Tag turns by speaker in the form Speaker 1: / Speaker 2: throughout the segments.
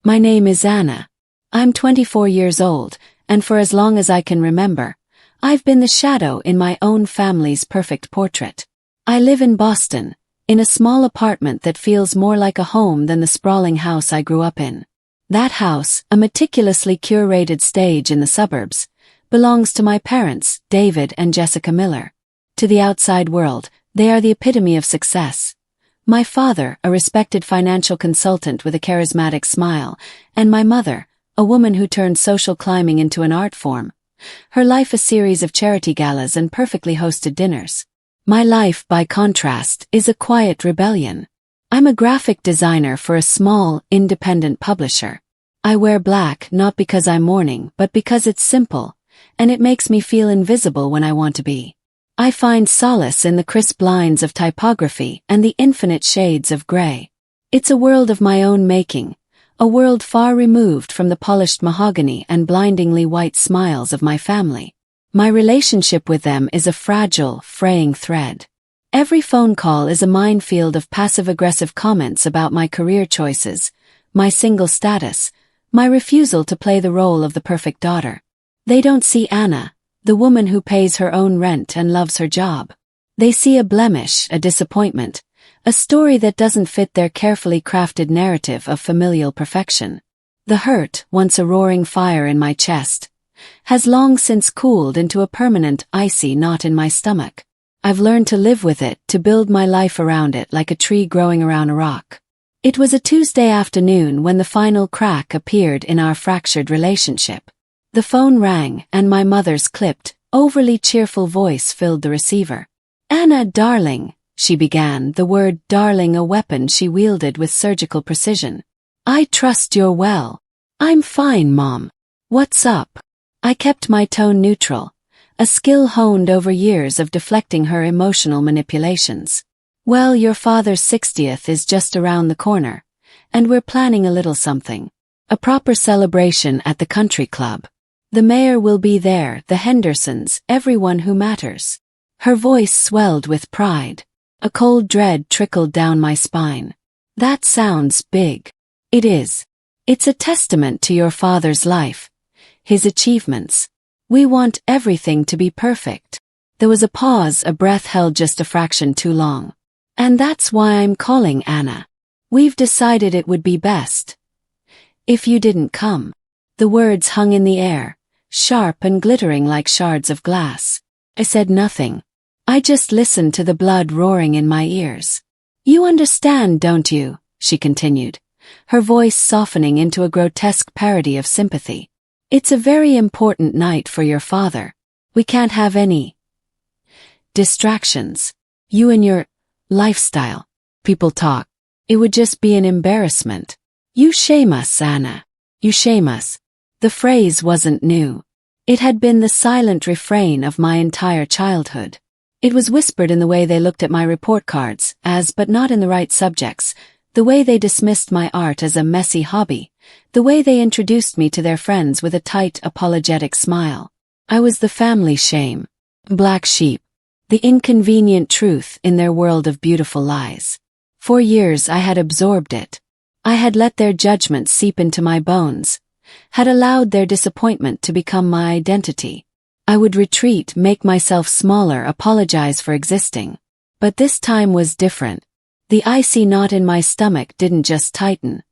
Speaker 1: My name is Anna. I'm 24 years old, and for as long as I can remember, I've been the shadow in my own family's perfect portrait. I live in Boston, in a small apartment that feels more like a home than the sprawling house I grew up in. That house, a meticulously curated stage in the suburbs, belongs to my parents, David and Jessica Miller. To the outside world, they are the epitome of success. My father, a respected financial consultant with a charismatic smile, and my mother, a woman who turned social climbing into an art form. Her life a series of charity galas and perfectly hosted dinners. My life, by contrast, is a quiet rebellion. I'm a graphic designer for a small, independent publisher. I wear black not because I'm mourning, but because it's simple, and it makes me feel invisible when I want to be. I find solace in the crisp lines of typography and the infinite shades of gray. It's a world of my own making, a world far removed from the polished mahogany and blindingly white smiles of my family. My relationship with them is a fragile, fraying thread. Every phone call is a minefield of passive-aggressive comments about my career choices, my single status, my refusal to play the role of the perfect daughter. They don't see Anna, the woman who pays her own rent and loves her job. They see a blemish, a disappointment, a story that doesn't fit their carefully crafted narrative of familial perfection. The hurt, once a roaring fire in my chest, has long since cooled into a permanent, icy knot in my stomach. I've learned to live with it, to build my life around it like a tree growing around a rock. It was a Tuesday afternoon when the final crack appeared in our fractured relationship. The phone rang, and my mother's clipped, overly cheerful voice filled the receiver. "Anna, darling," she began, the word darling a weapon she wielded with surgical precision. "I trust you're well." "I'm fine, Mom. What's up?" I kept my tone neutral, a skill honed over years of deflecting her emotional manipulations. "Well, your father's 60th is just around the corner, and we're planning a little something. A proper celebration at the country club. The mayor will be there, the Hendersons, everyone who matters." Her voice swelled with pride. A cold dread trickled down my spine. "That sounds big." "It is. It's a testament to your father's life, his achievements. We want everything to be perfect." There was a pause, a breath held just a fraction too long. "And that's why I'm calling, Anna. We've decided it would be best if you didn't come." The words hung in the air, sharp and glittering like shards of glass. I said nothing. I just listened to the blood roaring in my ears. "You understand, don't you?" she continued, her voice softening into a grotesque parody of sympathy. "It's a very important night for your father. We can't have any distractions. You and your lifestyle. People talk. It would just be an embarrassment. You shame us, Anna. You shame us." The phrase wasn't new. It had been the silent refrain of my entire childhood. It was whispered in the way they looked at my report cards, but not in the right subjects, the way they dismissed my art as a messy hobby, the way they introduced me to their friends with a tight, apologetic smile. I was the family shame, black sheep, the inconvenient truth in their world of beautiful lies. For years I had absorbed it. I had let their judgment seep into my bones, had allowed their disappointment to become my identity. I would retreat, make myself smaller, apologize for existing. But this time was different. The icy knot in my stomach didn't just tighten.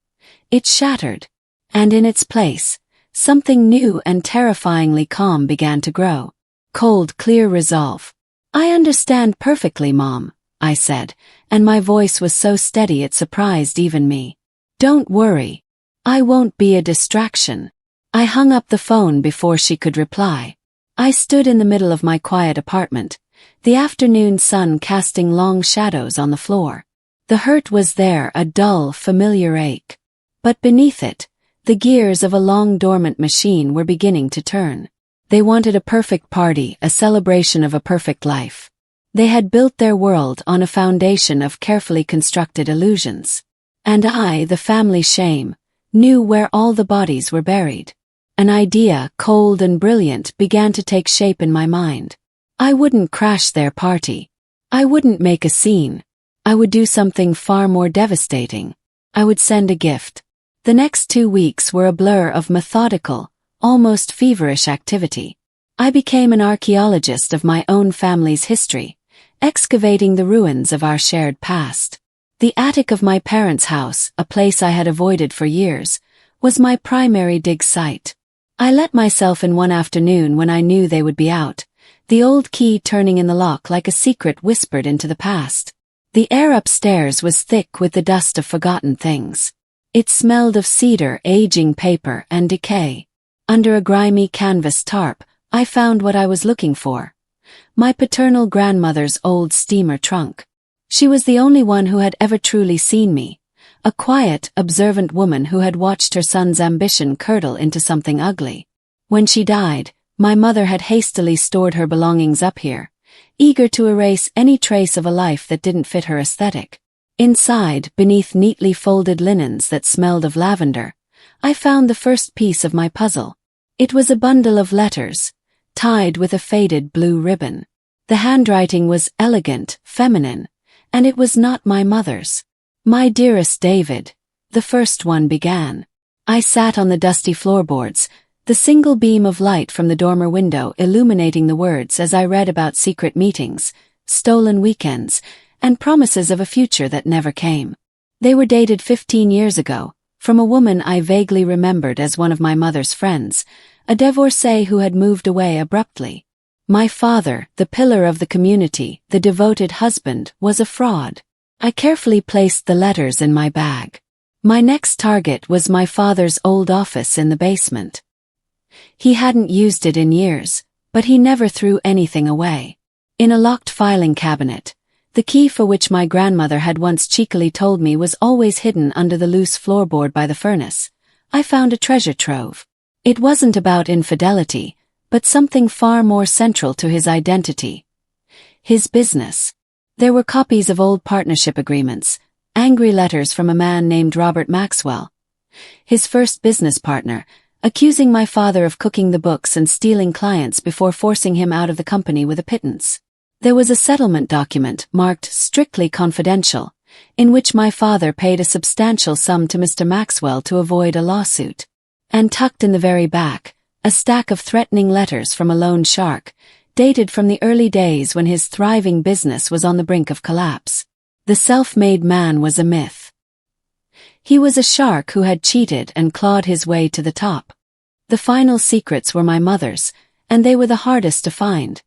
Speaker 1: It shattered. And in its place, something new and terrifyingly calm began to grow. Cold, clear resolve. "I understand perfectly, Mom," I said, and my voice was so steady it surprised even me. "Don't worry. I won't be a distraction." I hung up the phone before she could reply. I stood in the middle of my quiet apartment, the afternoon sun casting long shadows on the floor. The hurt was there, a dull, familiar ache. But beneath it, the gears of a long-dormant machine were beginning to turn. They wanted a perfect party, a celebration of a perfect life. They had built their world on a foundation of carefully constructed illusions. And I, the family shame, knew where all the bodies were buried. An idea, cold and brilliant, began to take shape in my mind. I wouldn't crash their party. I wouldn't make a scene. I would do something far more devastating. I would send a gift. The next 2 weeks were a blur of methodical, almost feverish activity. I became an archaeologist of my own family's history, excavating the ruins of our shared past. The attic of my parents' house, a place I had avoided for years, was my primary dig site. I let myself in one afternoon when I knew they would be out, the old key turning in the lock like a secret whispered into the past. The air upstairs was thick with the dust of forgotten things. It smelled of cedar, aging paper, and decay. Under a grimy canvas tarp, I found what I was looking for. My paternal grandmother's old steamer trunk. She was the only one who had ever truly seen me, a quiet, observant woman who had watched her son's ambition curdle into something ugly. When she died, my mother had hastily stored her belongings up here, eager to erase any trace of a life that didn't fit her aesthetic. Inside, beneath neatly folded linens that smelled of lavender, I found the first piece of my puzzle. It was a bundle of letters, tied with a faded blue ribbon. The handwriting was elegant, feminine, and it was not my mother's. "My dearest David," the first one began. I sat on the dusty floorboards, the single beam of light from the dormer window illuminating the words as I read about secret meetings, stolen weekends, and promises of a future that never came. They were dated 15 years ago, from a woman I vaguely remembered as one of my mother's friends, a divorcee who had moved away abruptly. My father, the pillar of the community, the devoted husband, was a fraud. I carefully placed the letters in my bag. My next target was my father's old office in the basement. He hadn't used it in years, but he never threw anything away. In a locked filing cabinet, the key for which my grandmother had once cheekily told me was always hidden under the loose floorboard by the furnace, I found a treasure trove. It wasn't about infidelity, but something far more central to his identity. His business. There were copies of old partnership agreements, angry letters from a man named Robert Maxwell, his first business partner, accusing my father of cooking the books and stealing clients before forcing him out of the company with a pittance. There was a settlement document marked strictly confidential, in which my father paid a substantial sum to Mr. Maxwell to avoid a lawsuit. And tucked in the very back, a stack of threatening letters from a loan shark, dated from the early days when his thriving business was on the brink of collapse. The self-made man was a myth. He was a shark who had cheated and clawed his way to the top. The final secrets were my mother's, and they were the hardest to find.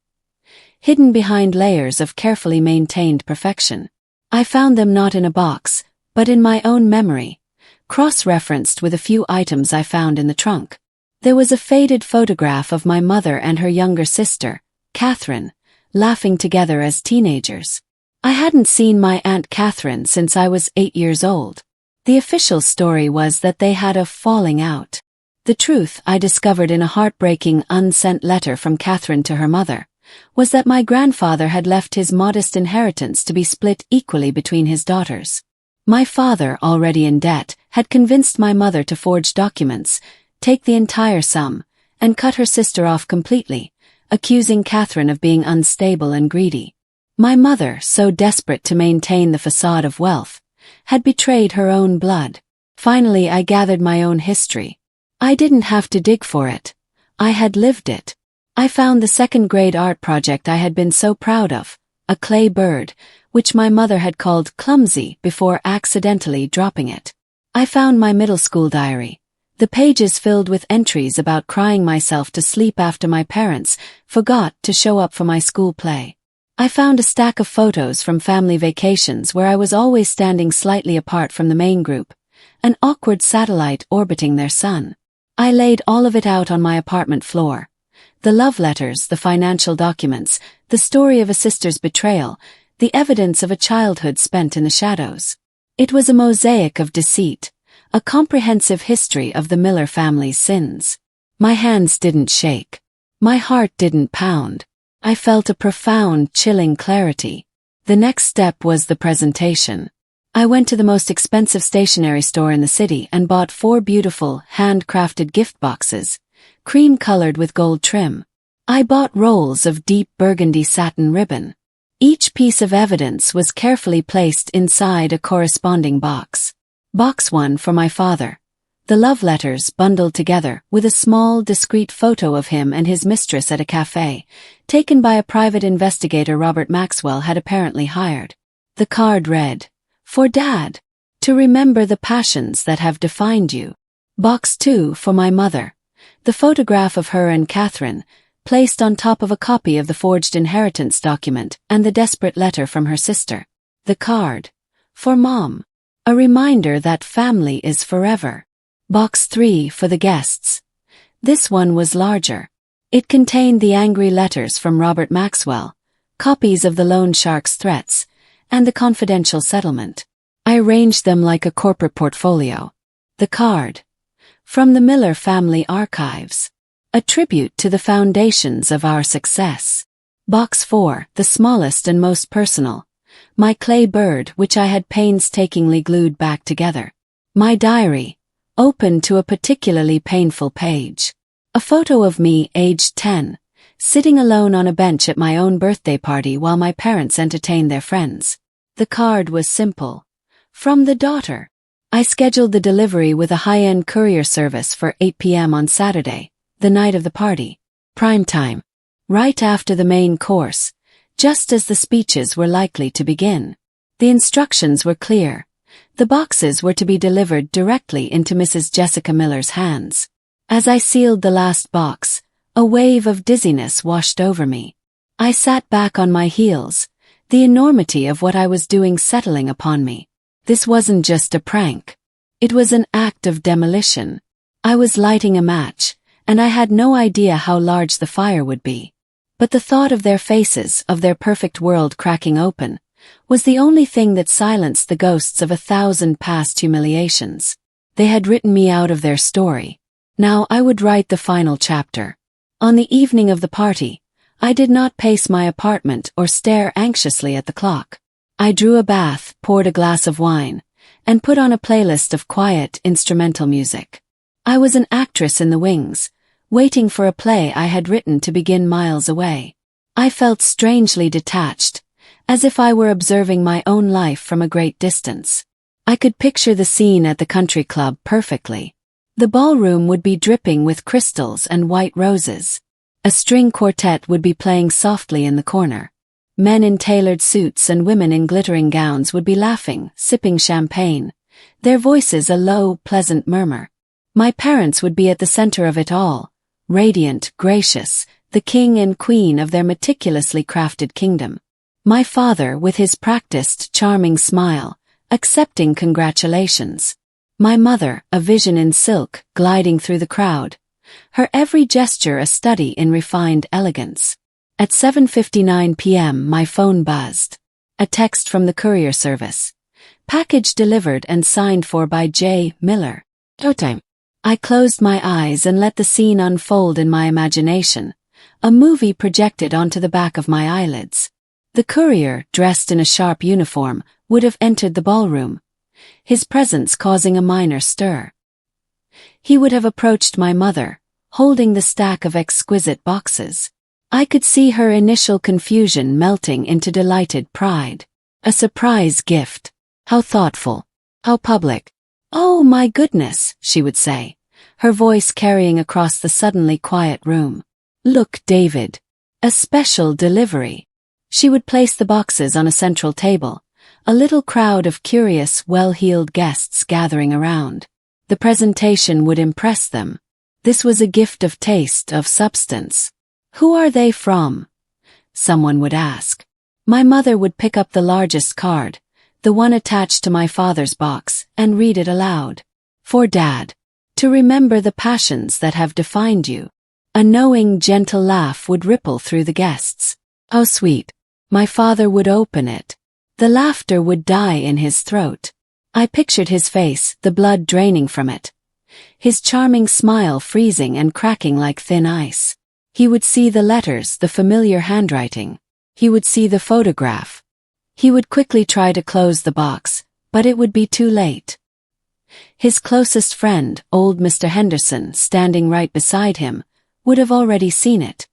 Speaker 1: Hidden behind layers of carefully maintained perfection. I found them not in a box, but in my own memory, cross-referenced with a few items I found in the trunk. There was a faded photograph of my mother and her younger sister, Catherine, laughing together as teenagers. I hadn't seen my Aunt Catherine since I was 8 years old. The official story was that they had a falling out. The truth, I discovered in a heartbreaking unsent letter from Catherine to her mother, was that my grandfather had left his modest inheritance to be split equally between his daughters. My father, already in debt, had convinced my mother to forge documents, take the entire sum, and cut her sister off completely, accusing Catherine of being unstable and greedy. My mother, so desperate to maintain the facade of wealth, had betrayed her own blood. Finally, I gathered my own history. I didn't have to dig for it. I had lived it. I found the second-grade art project I had been so proud of, a clay bird, which my mother had called clumsy before accidentally dropping it. I found my middle school diary, the pages filled with entries about crying myself to sleep after my parents forgot to show up for my school play. I found a stack of photos from family vacations where I was always standing slightly apart from the main group, an awkward satellite orbiting their sun. I laid all of it out on my apartment floor. The love letters, the financial documents, the story of a sister's betrayal, the evidence of a childhood spent in the shadows. It was a mosaic of deceit, a comprehensive history of the Miller family's sins. My hands didn't shake. My heart didn't pound. I felt a profound, chilling clarity. The next step was the presentation. I went to the most expensive stationery store in the city and bought 4 beautiful, handcrafted gift boxes, cream-colored with gold trim. I bought rolls of deep burgundy satin ribbon. Each piece of evidence was carefully placed inside a corresponding box. Box 1 for my father, The love letters bundled together with a small, discreet photo of him and his mistress at a cafe, taken by a private investigator Robert Maxwell had apparently hired. The card read, "For Dad, to remember the passions that have defined you." Box 2 for my mother. The photograph of her and Catherine, placed on top of a copy of the forged inheritance document and the desperate letter from her sister. The card, "For Mom, a reminder that family is forever." Box 3 for the guests. This one was larger. It contained the angry letters from Robert Maxwell, copies of the loan shark's threats, and the confidential settlement. I arranged them like a corporate portfolio. The card, "From the Miller Family Archives, a tribute to the foundations of our success." Box 4, the smallest and most personal. My clay bird, which I had painstakingly glued back together. My diary, open to a particularly painful page. A photo of me, aged 10, sitting alone on a bench at my own birthday party while my parents entertained their friends. The card was simple. "From the daughter." I scheduled the delivery with a high-end courier service for 8 p.m. on Saturday, the night of the party. Prime time. Right after the main course, just as the speeches were likely to begin. The instructions were clear. The boxes were to be delivered directly into Mrs. Jessica Miller's hands. As I sealed the last box, a wave of dizziness washed over me. I sat back on my heels, the enormity of what I was doing settling upon me. This wasn't just a prank. It was an act of demolition. I was lighting a match, and I had no idea how large the fire would be. But the thought of their faces, of their perfect world cracking open, was the only thing that silenced the ghosts of 1,000 past humiliations. They had written me out of their story. Now I would write the final chapter. On the evening of the party, I did not pace my apartment or stare anxiously at the clock. I drew a bath, poured a glass of wine, and put on a playlist of quiet, instrumental music. I was an actress in the wings, waiting for a play I had written to begin miles away. I felt strangely detached, as if I were observing my own life from a great distance. I could picture the scene at the country club perfectly. The ballroom would be dripping with crystals and white roses. A string quartet would be playing softly in the corner. Men in tailored suits and women in glittering gowns would be laughing, sipping champagne, their voices a low, pleasant murmur. My parents would be at the center of it all, radiant, gracious, the king and queen of their meticulously crafted kingdom. My father, with his practiced, charming smile, accepting congratulations. My mother, a vision in silk, gliding through the crowd, her every gesture a study in refined elegance. At 7:59 p.m. my phone buzzed. A text from the courier service. Package delivered and signed for by J. Miller. Showtime. I closed my eyes and let the scene unfold in my imagination, a movie projected onto the back of my eyelids. The courier, dressed in a sharp uniform, would have entered the ballroom, his presence causing a minor stir. He would have approached my mother, holding the stack of exquisite boxes. I could see her initial confusion melting into delighted pride. A surprise gift. How thoughtful. How public. "Oh my goodness," she would say, her voice carrying across the suddenly quiet room. "Look, David. A special delivery." She would place the boxes on a central table, a little crowd of curious, well-heeled guests gathering around. The presentation would impress them. This was a gift of taste, of substance. "Who are they from?" someone would ask. My mother would pick up the largest card, the one attached to my father's box, and read it aloud. "For Dad, to remember the passions that have defined you." A knowing, gentle laugh would ripple through the guests. How sweet. My father would open it. The laughter would die in his throat. I pictured his face, the blood draining from it. His charming smile freezing and cracking like thin ice. He would see the letters, the familiar handwriting. He would see the photograph. He would quickly try to close the box, but it would be too late. His closest friend, old Mr. Henderson, standing right beside him, would have already seen it.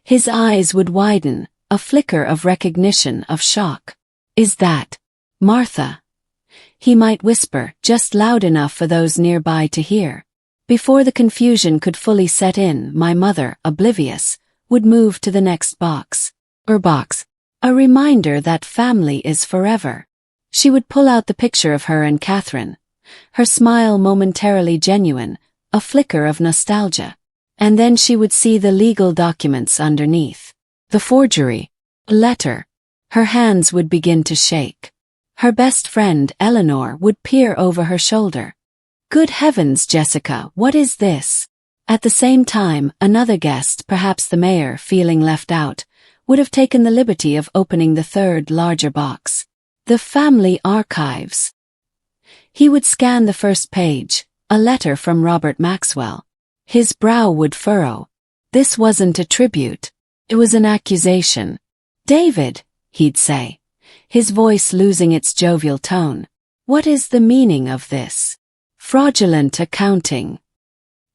Speaker 1: His eyes would widen, a flicker of recognition, of shock. "Is that Martha?" He might whisper, just loud enough for those nearby to hear. Before the confusion could fully set in, my mother, oblivious, would move to the next box. A reminder that family is forever. She would pull out the picture of her and Catherine, her smile momentarily genuine, a flicker of nostalgia. And then she would see the legal documents underneath. The forgery. Letter. Her hands would begin to shake. Her best friend, Eleanor, would peer over her shoulder. Good heavens, Jessica, what is this? At the same time, another guest, perhaps the mayor, feeling left out, would have taken the liberty of opening the third, larger box. The family archives. He would scan the first page, a letter from Robert Maxwell. His brow would furrow. This wasn't a tribute. It was an accusation. David, he'd say, his voice losing its jovial tone. What is the meaning of this? Fraudulent accounting.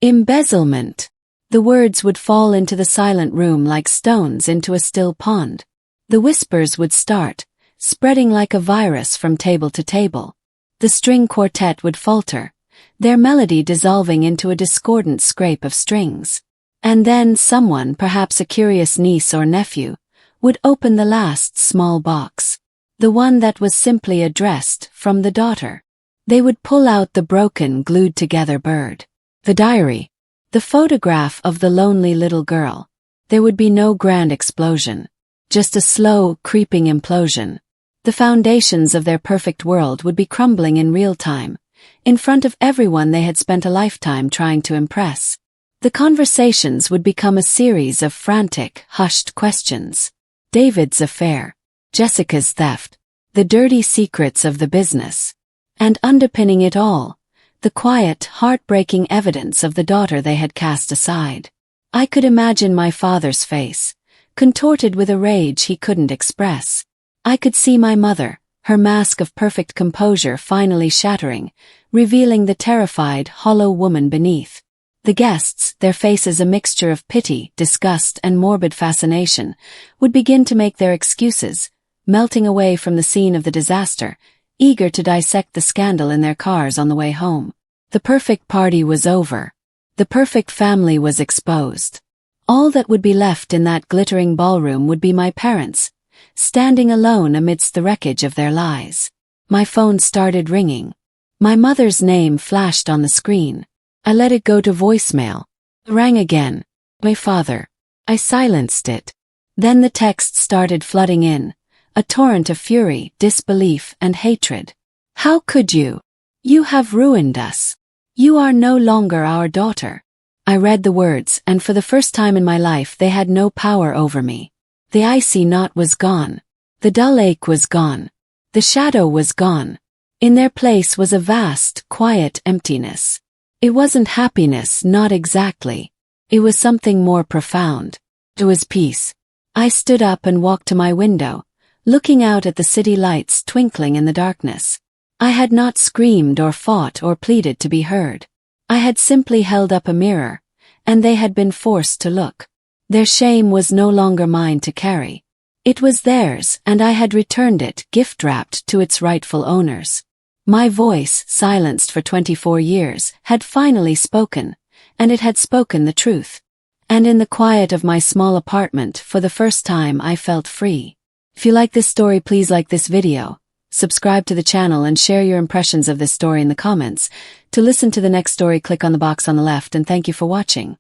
Speaker 1: Embezzlement. The words would fall into the silent room like stones into a still pond. The whispers would start, spreading like a virus from table to table. The string quartet would falter, their melody dissolving into a discordant scrape of strings. And then someone, perhaps a curious niece or nephew, would open the last small box. The one that was simply addressed, from the daughter. They would pull out the broken, glued-together bird. The diary. The photograph of the lonely little girl. There would be no grand explosion. Just a slow, creeping implosion. The foundations of their perfect world would be crumbling in real time, in front of everyone they had spent a lifetime trying to impress. The conversations would become a series of frantic, hushed questions. David's affair. Jessica's theft. The dirty secrets of the business. And underpinning it all, the quiet, heartbreaking evidence of the daughter they had cast aside. I could imagine my father's face, contorted with a rage he couldn't express. I could see my mother, her mask of perfect composure finally shattering, revealing the terrified, hollow woman beneath. The guests, their faces a mixture of pity, disgust, and morbid fascination, would begin to make their excuses, melting away from the scene of the disaster, eager to dissect the scandal in their cars on the way home. The perfect party was over. The perfect family was exposed. All that would be left in that glittering ballroom would be my parents, standing alone amidst the wreckage of their lies. My phone started ringing. My mother's name flashed on the screen. I let it go to voicemail. It rang again. My father. I silenced it. Then the texts started flooding in, a torrent of fury, disbelief, and hatred. How could you? You have ruined us. You are no longer our daughter. I read the words, and for the first time in my life they had no power over me. The icy knot was gone. The dull ache was gone. The shadow was gone. In their place was a vast, quiet emptiness. It wasn't happiness, not exactly. It was something more profound. It was peace. I stood up and walked to my window, looking out at the city lights twinkling in the darkness. I had not screamed or fought or pleaded to be heard. I had simply held up a mirror, and they had been forced to look. Their shame was no longer mine to carry. It was theirs, and I had returned it, gift-wrapped, to its rightful owners. My voice, silenced for 24 years, had finally spoken, and it had spoken the truth. And in the quiet of my small apartment, for the first time I felt free. If you like this story, please like this video, subscribe to the channel, and share your impressions of this story in the comments. To listen to the next story, click on the box on the left, and thank you for watching.